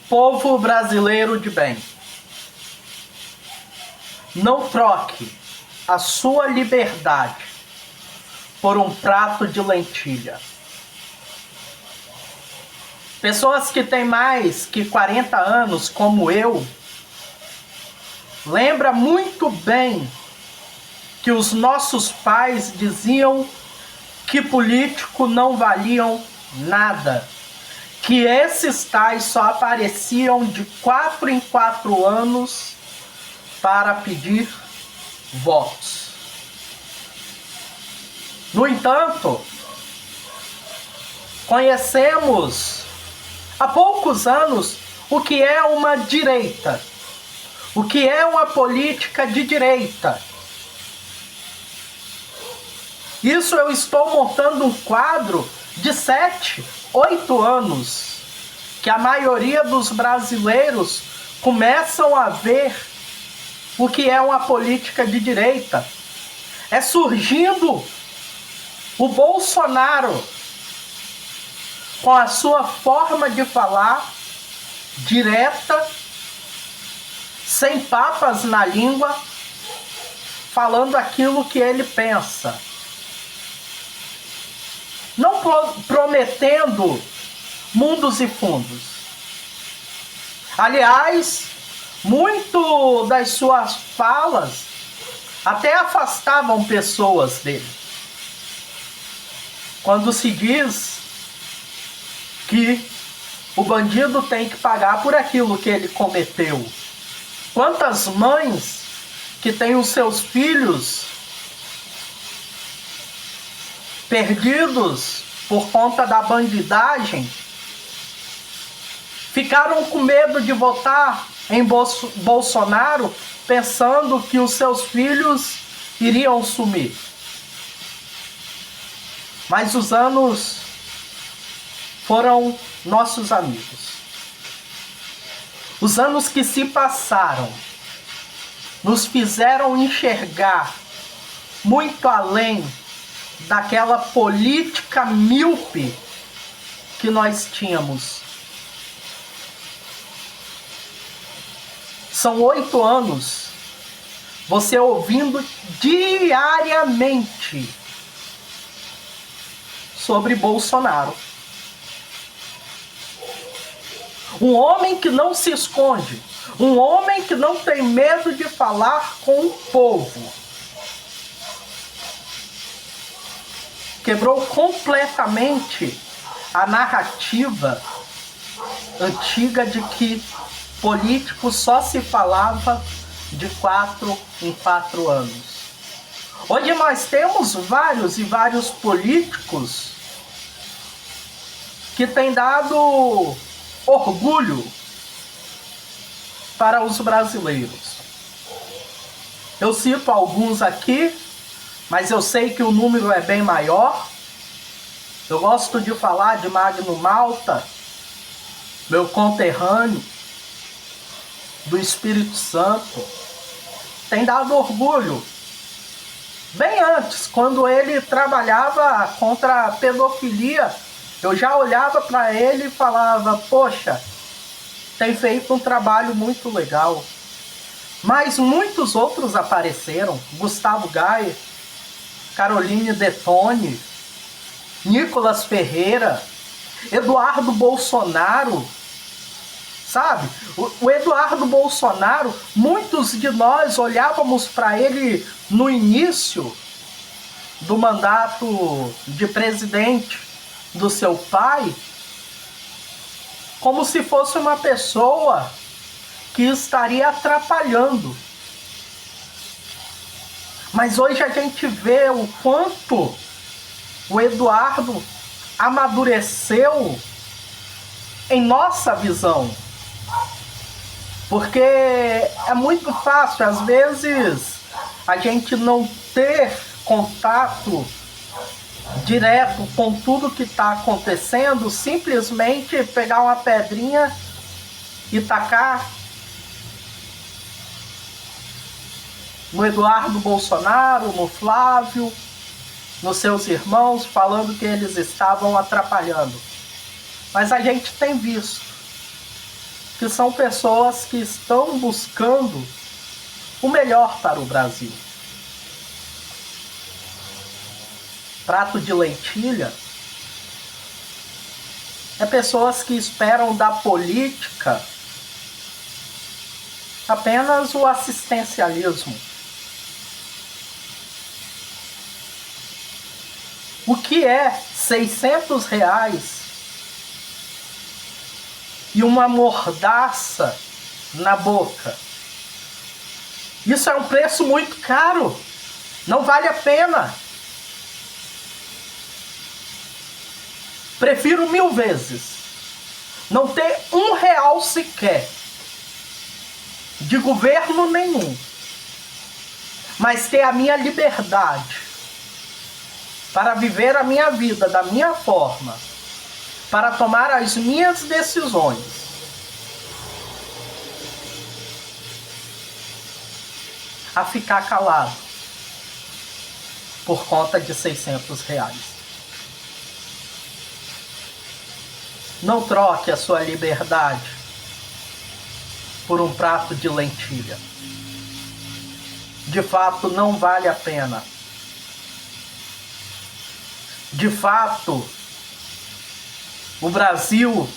Povo brasileiro de bem, não troque a sua liberdade por um prato de lentilha. Pessoas que têm mais que 40 anos, como eu, lembra muito bem que os nossos pais diziam que políticos não valiam nada, que esses tais só apareciam de 4 em 4 anos para pedir votos. No entanto, conhecemos há poucos anos o que é uma direita, o que é uma política de direita. Isso eu estou montando um quadro de 7, 8 anos, que a maioria dos brasileiros começam a ver o que é uma política de direita. É surgindo o Bolsonaro com a sua forma de falar direta, sem papas na língua, falando aquilo que ele pensa. Não prometendo mundos e fundos. Aliás, muito das suas falas até afastavam pessoas dele. Quando se diz que o bandido tem que pagar por aquilo que ele cometeu. Quantas mães que têm os seus filhos perdidos por conta da bandidagem, ficaram com medo de votar em Bolsonaro, pensando que os seus filhos iriam sumir. Mas os anos foram nossos amigos. Os anos que se passaram nos fizeram enxergar muito além daquela política míope que nós tínhamos. São 8 anos você ouvindo diariamente sobre Bolsonaro. Um homem que não se esconde, um homem que não tem medo de falar com o povo. Quebrou completamente a narrativa antiga de que político só se falava de 4 em 4 anos. Hoje nós temos vários e vários políticos que têm dado orgulho para os brasileiros. Eu cito alguns aqui, mas eu sei que o número é bem maior. Eu gosto de falar de Magno Malta, meu conterrâneo do Espírito Santo. Tem dado orgulho. Bem antes, quando ele trabalhava contra a pedofilia, eu já olhava para ele e falava, poxa, tem feito um trabalho muito legal. Mas muitos outros apareceram. Gustavo Gayer, Caroline Detone, Nicolas Ferreira, Eduardo Bolsonaro. Sabe? O Eduardo Bolsonaro, muitos de nós olhávamos para ele no início do mandato de presidente do seu pai, como se fosse uma pessoa que estaria atrapalhando. Mas hoje a gente vê o quanto o Eduardo amadureceu em nossa visão. Porque é muito fácil, às vezes, a gente não ter contato direto com tudo que está acontecendo, simplesmente pegar uma pedrinha e tacar no Eduardo Bolsonaro, no Flávio, nos seus irmãos, falando que eles estavam atrapalhando. Mas a gente tem visto que que são pessoas que estão buscando o melhor para o Brasil. Prato de lentilha é pessoas que esperam da política apenas o assistencialismo. O que é R$600 e uma mordaça na boca? Isso é um preço muito caro. Não vale a pena. Prefiro 1000 vezes não ter R$1 sequer de governo nenhum, mas ter a minha liberdade para viver a minha vida da minha forma, para tomar as minhas decisões, a ficar calado por conta de R$600. Não troque a sua liberdade por um prato de lentilha. De fato, não vale a pena. De fato, o Brasil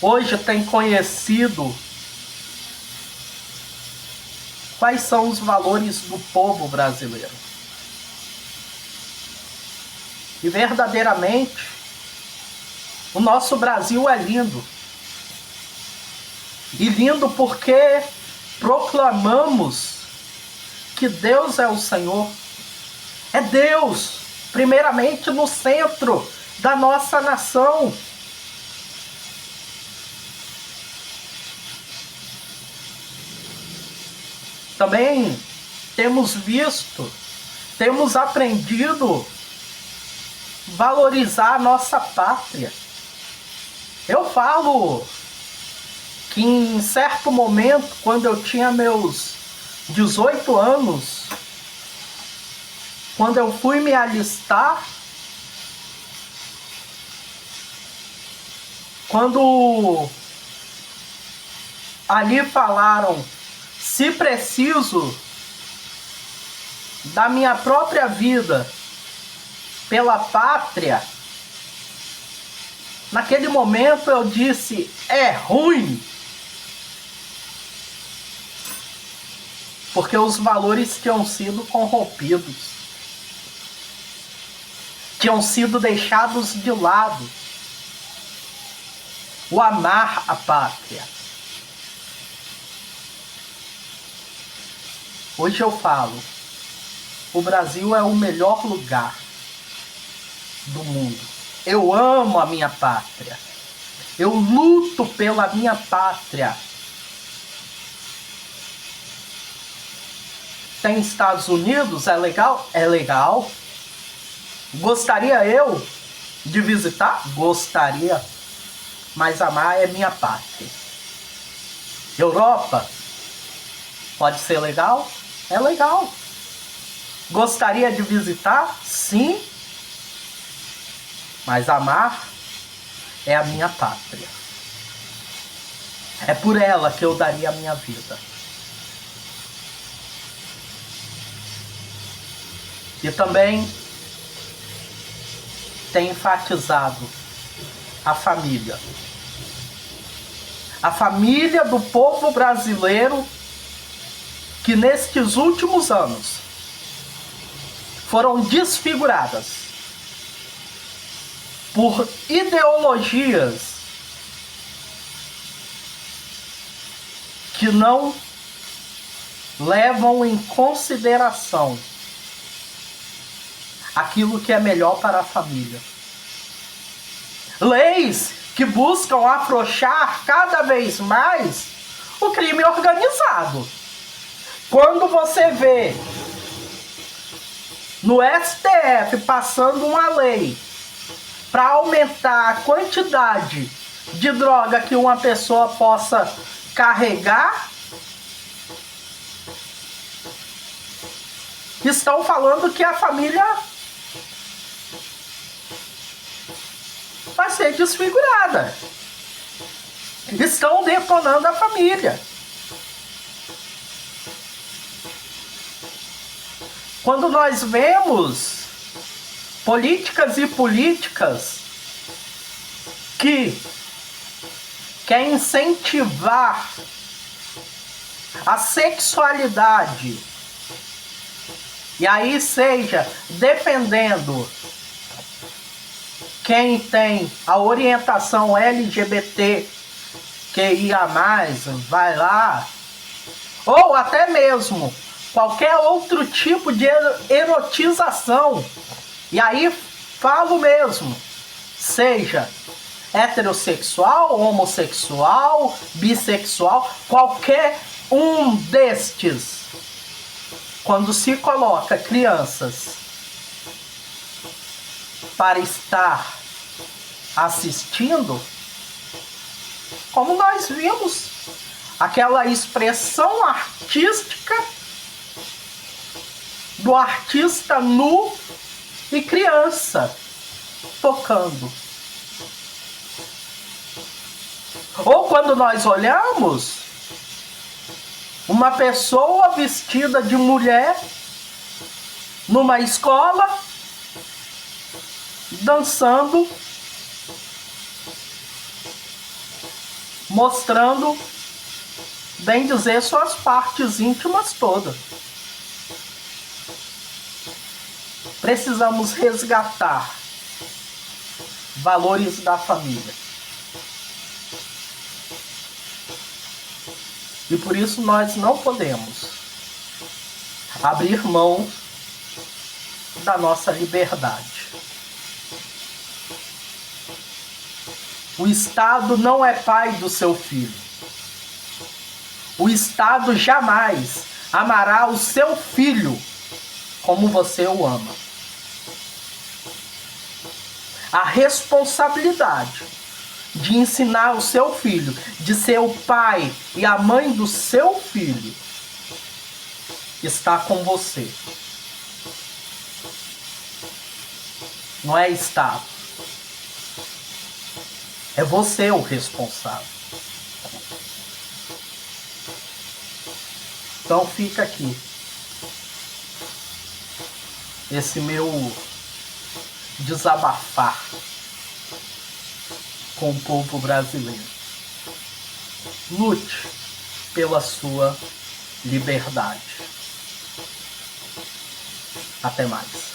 hoje tem conhecido quais são os valores do povo brasileiro. E verdadeiramente, o nosso Brasil é lindo. E lindo porque proclamamos que Deus é o Senhor. É Deus, primeiramente, no centro da nossa nação. Também temos visto, temos aprendido a valorizar a nossa pátria. Eu falo que em certo momento, quando eu tinha meus 18 anos, quando eu fui me alistar, quando ali falaram, se preciso da minha própria vida pela pátria, naquele momento eu disse, é ruim. Porque os valores tinham sido corrompidos. Tinham sido deixados de lado. O amar a pátria. Hoje eu falo, o Brasil é o melhor lugar do mundo. Eu amo a minha pátria. Eu luto pela minha pátria. Tem Estados Unidos? É legal? É legal. Gostaria eu de visitar? Gostaria. Mas amar é minha pátria. Europa? Pode ser legal? É legal. Gostaria de visitar? Sim. Mas amar é a minha pátria. É por ela que eu daria a minha vida. E também tem enfatizado a família. A família do povo brasileiro que nestes últimos anos foram desfiguradas por ideologias que não levam em consideração aquilo que é melhor para a família. Leis que buscam afrouxar cada vez mais o crime organizado. Quando você vê no STF passando uma lei para aumentar a quantidade de droga que uma pessoa possa carregar, estão falando que a família vai ser desfigurada. estão detonando a família. Quando nós vemos políticas e políticas que querem incentivar a sexualidade, e aí seja dependendo quem tem a orientação LGBT, vai lá, ou até mesmo qualquer outro tipo de erotização, e aí falo mesmo, seja heterossexual, homossexual, bissexual, qualquer um destes, quando se coloca crianças para estar assistindo, como nós vimos, aquela expressão artística do artista nu e criança tocando. Ou quando nós olhamos uma pessoa vestida de mulher numa escola dançando, mostrando, bem dizer, suas partes íntimas todas. Precisamos resgatar valores da família. E por isso nós não podemos abrir mão da nossa liberdade. O Estado não é pai do seu filho. O Estado jamais amará o seu filho como você o ama. A responsabilidade de ensinar o seu filho, de ser o pai e a mãe do seu filho, está com você. Não é Estado. É você o responsável. Então fica aqui esse meu desabafar com o povo brasileiro. Lute pela sua liberdade. Até mais.